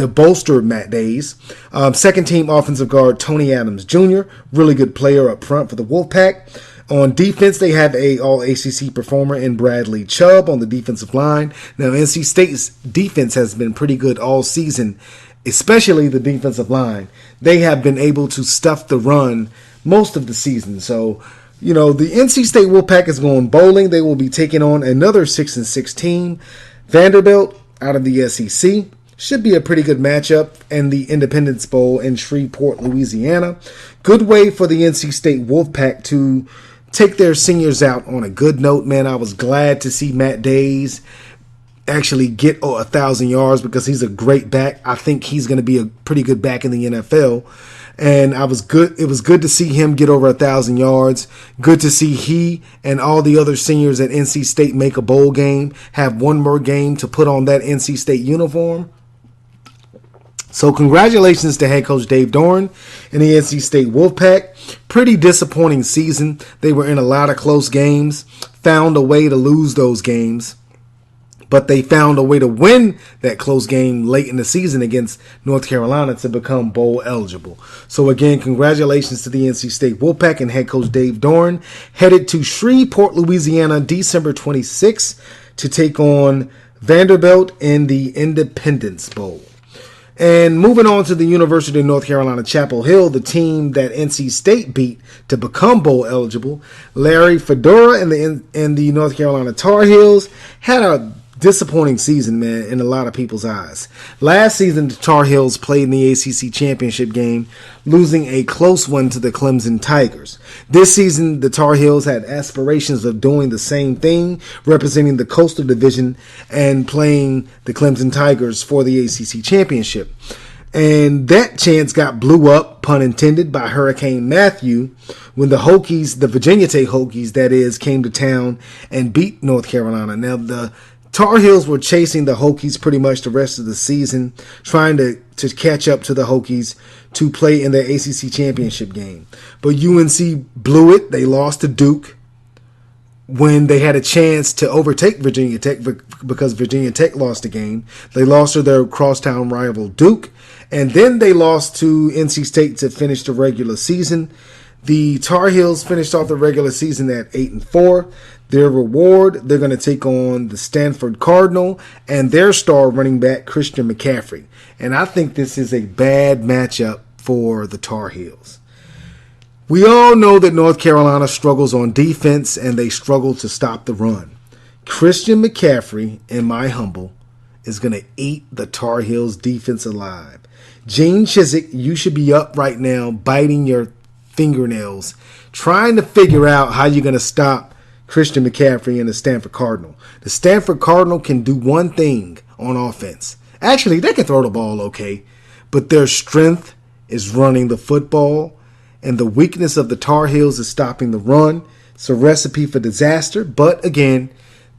to bolster Matt Days. Second team offensive guard Tony Adams Jr., really good player up front for the Wolfpack. On defense, they have a all-ACC performer in Bradley Chubb on the defensive line. Now, NC State's defense has been pretty good all season, especially the defensive line. They have been able to stuff the run most of the season. So, the NC State Wolfpack is going bowling. They will be taking on another 6-6 team, Vanderbilt, out of the SEC. Should be a pretty good matchup in the Independence Bowl in Shreveport, Louisiana. Good way for the NC State Wolfpack to take their seniors out on a good note, man. I was glad to see Matt Days actually get 1,000 yards because he's a great back. I think he's going to be a pretty good back in the NFL. And it was good to see him get over 1,000 yards. Good to see he and all the other seniors at NC State make a bowl game, have one more game to put on that NC State uniform. So congratulations to head coach Dave Doeren and the NC State Wolfpack. Pretty disappointing season. They were in a lot of close games, found a way to lose those games, but they found a way to win that close game late in the season against North Carolina to become bowl eligible. So again, congratulations to the NC State Wolfpack and head coach Dave Doeren. Headed to Shreveport, Louisiana, December 26th to take on Vanderbilt in the Independence Bowl. And moving on to the University of North Carolina, Chapel Hill, the team that NC State beat to become bowl eligible, Larry Fedora and the North Carolina Tar Heels had a disappointing season, man, in a lot of people's eyes. Last season, the Tar Heels played in the ACC championship game, losing a close one to the Clemson Tigers. This season, the Tar Heels had aspirations of doing the same thing, representing the Coastal Division and playing the Clemson Tigers for the ACC championship. And that chance got blew up, pun intended, by Hurricane Matthew when the Hokies, the Virginia Tech Hokies, that is, came to town and beat North Carolina. Now, the Tar Heels were chasing the Hokies pretty much the rest of the season, trying to catch up to the Hokies to play in the ACC championship game. But UNC blew it. They lost to Duke when they had a chance to overtake Virginia Tech because Virginia Tech lost the game. They lost to their crosstown rival Duke, and then they lost to NC State to finish the regular season. The Tar Heels finished off the regular season at 8-4. Their reward, they're going to take on the Stanford Cardinal and their star running back, Christian McCaffrey. And I think this is a bad matchup for the Tar Heels. We all know that North Carolina struggles on defense and they struggle to stop the run. Christian McCaffrey, in my humble, is going to eat the Tar Heels defense alive. Gene Chizik, you should be up right now biting your fingernails, trying to figure out how you're going to stop Christian McCaffrey and the Stanford Cardinal. The Stanford Cardinal can do one thing on offense. Actually, they can throw the ball okay, but their strength is running the football, and the weakness of the Tar Heels is stopping the run. It's a recipe for disaster, but again,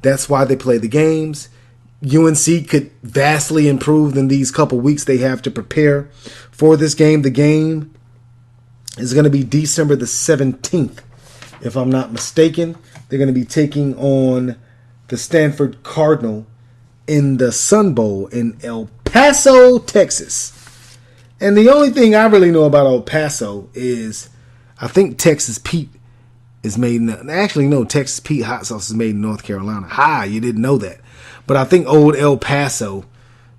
that's why they play the games. UNC could vastly improve in these couple weeks they have to prepare for this game. The game is going to be December the 17th, if I'm not mistaken. They're going to be taking on the Stanford Cardinal in the Sun Bowl in El Paso, Texas. And the only thing I really know about El Paso is I think Texas Pete is made in... Actually, no, Texas Pete hot sauce is made in North Carolina. Hi, you didn't know that. But I think old El Paso,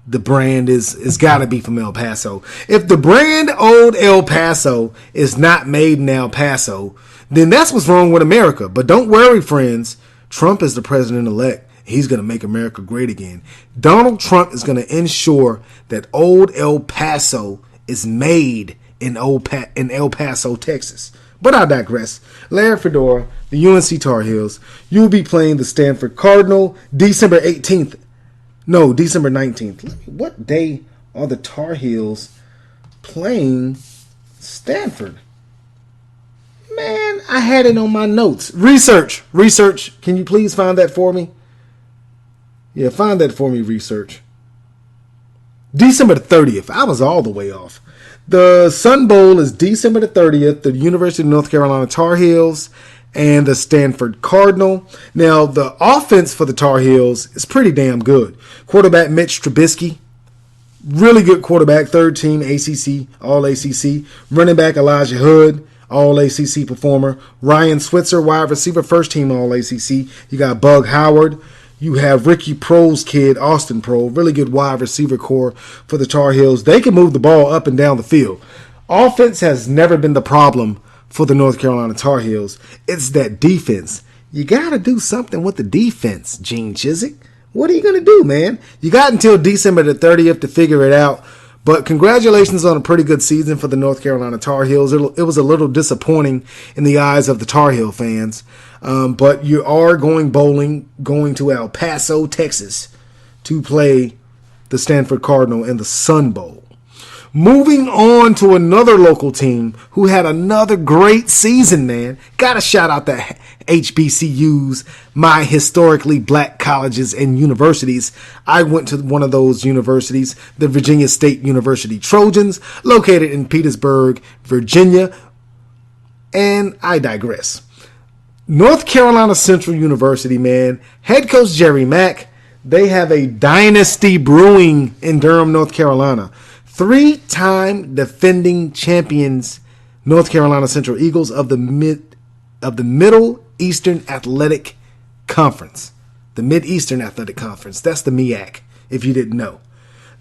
the brand is got to be from El Paso. If the brand old El Paso is not made in El Paso, then that's what's wrong with America. But don't worry, friends. Trump is the president-elect. He's going to make America great again. Donald Trump is going to ensure that old El Paso is made in El Paso, Texas. But I digress. Larry Fedora, the UNC Tar Heels, you will be playing the Stanford Cardinal December 18th. No, December 19th. What day are the Tar Heels playing Stanford? Man, I had it on my notes. Research. Can you please find that for me? Yeah, find that for me, research. December the 30th. I was all the way off. The Sun Bowl is December the 30th. The University of North Carolina Tar Heels and the Stanford Cardinal. Now, the offense for the Tar Heels is pretty damn good. Quarterback Mitch Trubisky, Really good quarterback, third team ACC, all ACC. Running back Elijah Hood, all ACC performer. Ryan Switzer, wide receiver, first team all ACC. You got Bug Howard. You have Ricky Prohl's kid, Austin Prohl. Really good wide receiver core for the Tar Heels. They can move the ball up and down the field. Offense has never been the problem for the North Carolina Tar Heels. It's that defense. You got to do something with the defense, Gene Chizik. What are you going to do, man? You got until December the 30th to figure it out. But congratulations on a pretty good season for the North Carolina Tar Heels. It was a little disappointing in the eyes of the Tar Heel fans. But you are going bowling, going to El Paso, Texas, to play the Stanford Cardinal in the Sun Bowl. Moving on to another local team who had another great season, man. Got to shout out the HBCUs, my historically black colleges and universities. I went to one of those universities, the Virginia State University Trojans, located in Petersburg, Virginia. And I digress. North Carolina Central University, man. Head coach Jerry Mack. They have a dynasty brewing in Durham, North Carolina. 3-time defending champions, North Carolina Central Eagles of the Middle Eastern Athletic Conference. The Mid-Eastern Athletic Conference. That's the MEAC, if you didn't know.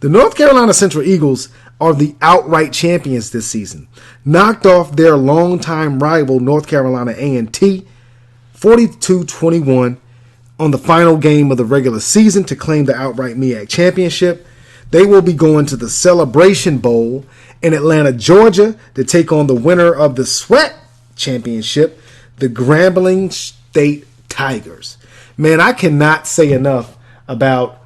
The North Carolina Central Eagles are the outright champions this season. Knocked off their longtime rival, North Carolina A&T, 42-21 on the final game of the regular season to claim the outright MEAC championship. They will be going to the Celebration Bowl in Atlanta, Georgia, to take on the winner of the SWAC Championship, the Grambling State Tigers. Man, I cannot say enough about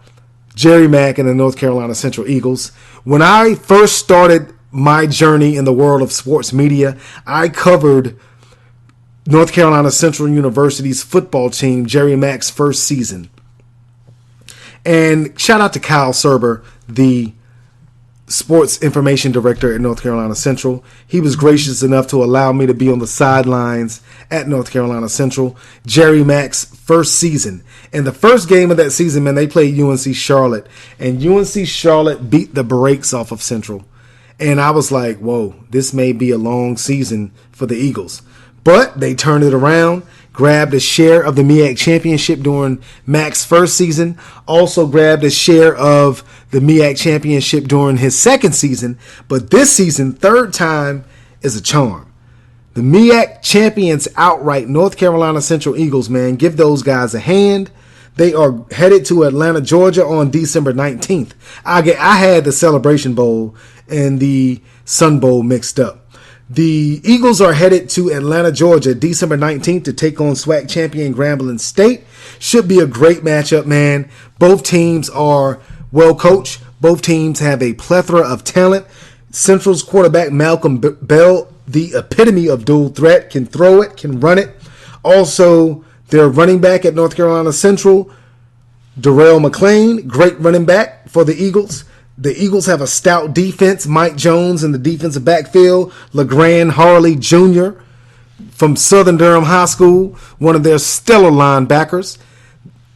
Jerry Mack and the North Carolina Central Eagles. When I first started my journey in the world of sports media, I covered North Carolina Central University's football team, Jerry Mack's first season. And shout out to Kyle Serber, the sports information director at North Carolina Central. He was gracious enough to allow me to be on the sidelines at North Carolina Central. Jerry Mack's first season. And the first game of that season, man, they played UNC Charlotte. And UNC Charlotte beat the brakes off of Central. And I was like, whoa, this may be a long season for the Eagles. But they turned it around. Grabbed a share of the MEAC championship during Mack's first season. Also grabbed a share of the MEAC championship during his second season. But this season, third time is a charm. The MEAC champions outright, North Carolina Central Eagles, man. Give those guys a hand. They are headed to Atlanta, Georgia on December 19th. I had the Celebration Bowl and the Sun Bowl mixed up. The Eagles are headed to Atlanta, Georgia, December 19th to take on SWAC champion Grambling State. Should be a great matchup, man. Both teams are well coached. Both teams have a plethora of talent. Central's quarterback Malcolm Bell, the epitome of dual threat, can throw it, can run it. Also, their running back at North Carolina Central, Darrell McClain, great running back for the Eagles. The Eagles have a stout defense. Mike Jones in the defensive backfield. LeGrand Harley Jr. from Southern Durham High School, one of their stellar linebackers.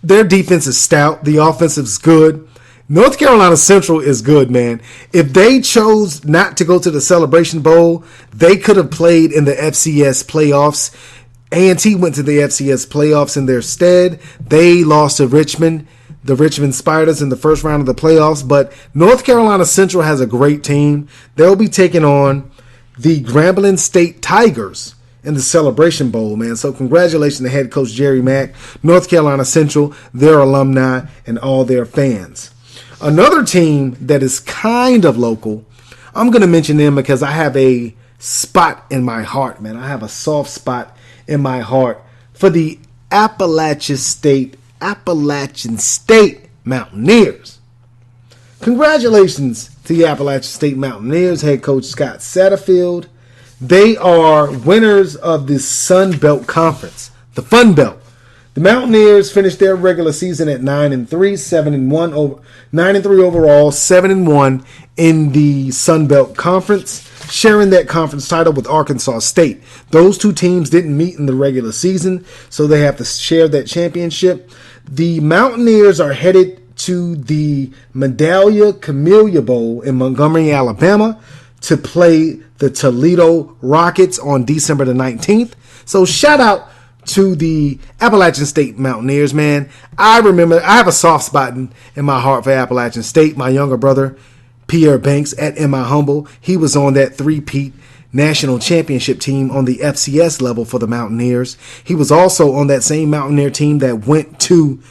Their defense is stout. The offense is good. North Carolina Central is good, man. If they chose not to go to the Celebration Bowl, they could have played in the FCS playoffs. A&T went to the FCS playoffs in their stead. They lost to Richmond, the Richmond Spiders, in the first round of the playoffs. But North Carolina Central has a great team. They'll be taking on the Grambling State Tigers in the Celebration Bowl, man. So congratulations to head coach Jerry Mack, North Carolina Central, their alumni, and all their fans. Another team that is kind of local, I'm going to mention them because I have a spot in my heart, man. I have a soft spot in my heart for the Appalachian State Mountaineers. Congratulations to the Appalachian State Mountaineers, head coach Scott Satterfield. They are winners of the Sun Belt Conference, the Fun Belt. The Mountaineers finished their regular season at 9-3, 7-1, 9-3 overall, 7-1 in the Sun Belt Conference, sharing that conference title with Arkansas State. Those two teams didn't meet in the regular season, so they have to share that championship. The Mountaineers are headed to the Medallia Camellia Bowl in Montgomery, Alabama to play the Toledo Rockets on December the 19th. So shout out to the Appalachian State Mountaineers, man. I remember, I have a soft spot in my heart for Appalachian State. My younger brother, Pierre Banks at In My Humble, he was on that three-peat national championship team on the FCS level for the Mountaineers. He was also on that same Mountaineer team that went to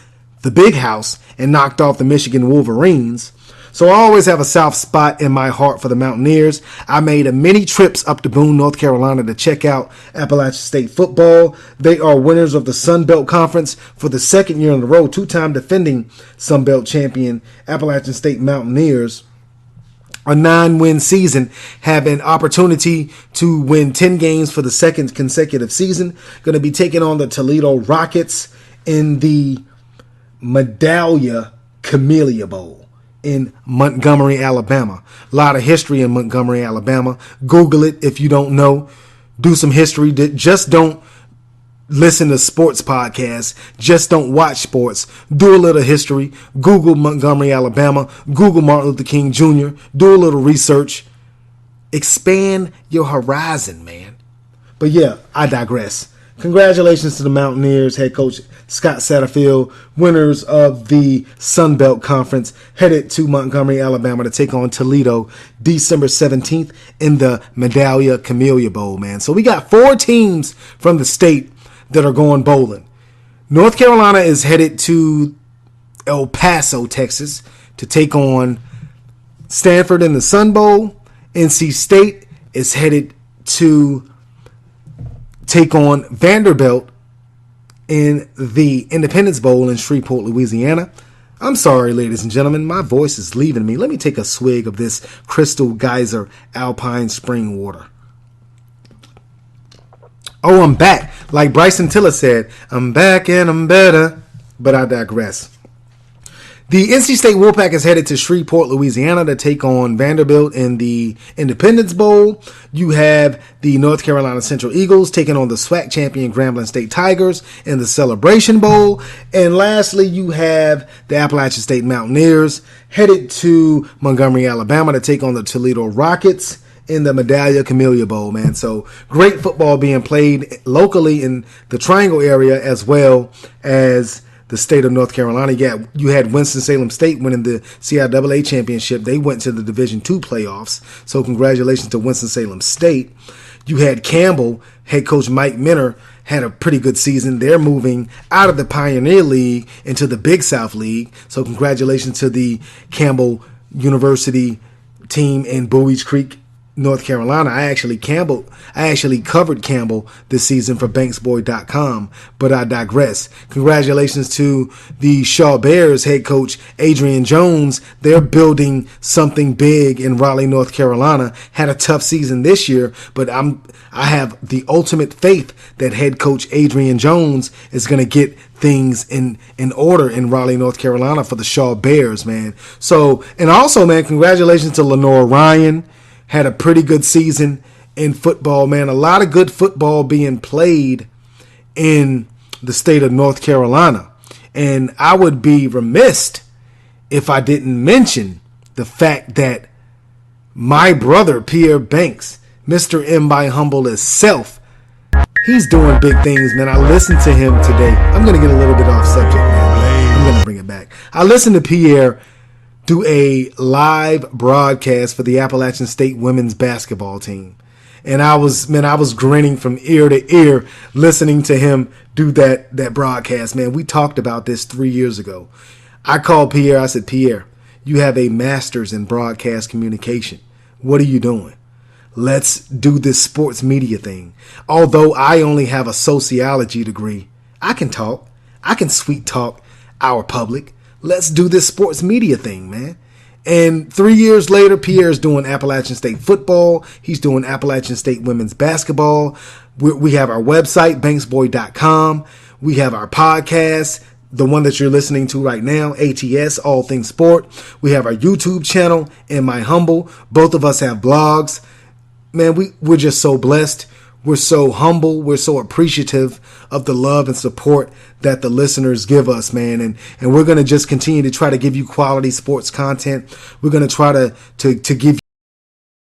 the Big House and knocked off the Michigan Wolverines. So I always have a soft spot in my heart for the Mountaineers. I made many trips up to Boone, North Carolina to check out Appalachian State football. They are winners of the Sun Belt Conference for the second year in a row, two-time defending Sun Belt champion Appalachian State Mountaineers. A 9-win season, have an opportunity to win 10 games for the second consecutive season. Going to be taking on the Toledo Rockets in the Medallia Camellia Bowl in Montgomery, Alabama. A lot of history in Montgomery, Alabama. Google it if you don't know. Do some history. Just don't listen to sports podcasts. Just don't watch sports. Do a little history. Google Montgomery, Alabama. Google Martin Luther King Jr. Do a little research. Expand your horizon, man. But yeah, I digress. Congratulations to the Mountaineers, head coach Scott Satterfield, winners of the Sun Belt Conference, headed to Montgomery, Alabama to take on Toledo December 17th in the Medallia Camellia Bowl, man. So we got 4 teams from the state that are going bowling. North Carolina is headed to El Paso, Texas to take on Stanford in the Sun Bowl. NC State is headed to take on Vanderbilt in the Independence Bowl in Shreveport, Louisiana. I'm sorry, ladies and gentlemen, my voice is leaving me. Let me take a swig of this Crystal Geyser Alpine Spring water. Oh, I'm back. Like Bryson Tiller said, I'm back and I'm better. But I digress. The NC State Wolfpack is headed to Shreveport, Louisiana to take on Vanderbilt in the Independence Bowl. You have the North Carolina Central Eagles taking on the SWAC champion Grambling State Tigers in the Celebration Bowl. And lastly, you have the Appalachian State Mountaineers headed to Montgomery, Alabama to take on the Toledo Rockets in the Medallia Camellia Bowl, man. So great football being played locally in the Triangle area as well as the state of North Carolina. Yeah, you had Winston-Salem State winning the CIAA championship. They went to the Division II playoffs. So congratulations to Winston-Salem State. You had Campbell, head coach Mike Minner, had a pretty good season. They're moving out of the Pioneer League into the Big South League. So congratulations to the Campbell University team in Bowie Creek, North Carolina. I actually covered Campbell this season for banksboy.com, but I digress. Congratulations to the Shaw Bears head coach Adrian Jones. They're building something big in Raleigh, North Carolina. Had a tough season this year, but I have the ultimate faith that head coach Adrian Jones is going to get things in order in Raleigh, North Carolina for the Shaw Bears, man. So, and also, man, congratulations to Lenore Ryan. Had a pretty good season in football, man. A lot of good football being played in the state of North Carolina. And I would be remiss if I didn't mention the fact that my brother, Pierre Banks, Mr. M by Humble himself, he's doing big things, man. I listened to him today. I'm going to get a little bit off subject, man. I'm going to bring it back. I listened to Pierre do a live broadcast for the Appalachian State women's basketball team. And I was grinning from ear to ear listening to him do that broadcast, man. We talked about this 3 years ago. I called Pierre. I said, Pierre, you have a master's in broadcast communication. What are you doing? Let's do this sports media thing. Although I only have a sociology degree, I can talk. I can sweet talk our public. Let's do this sports media thing, man. And 3 years later, Pierre's doing Appalachian State football. He's doing Appalachian State women's basketball. We have our website, banksboy.com. We have our podcast, the one that you're listening to right now, ATS, All Things Sport. We have our YouTube channel, In My Humble. Both of us have blogs. Man, we're just so blessed. we're so humble. We're so appreciative of the love and support that the listeners give us, man. And we're going to just continue to try to give you quality sports content. We're going to try to give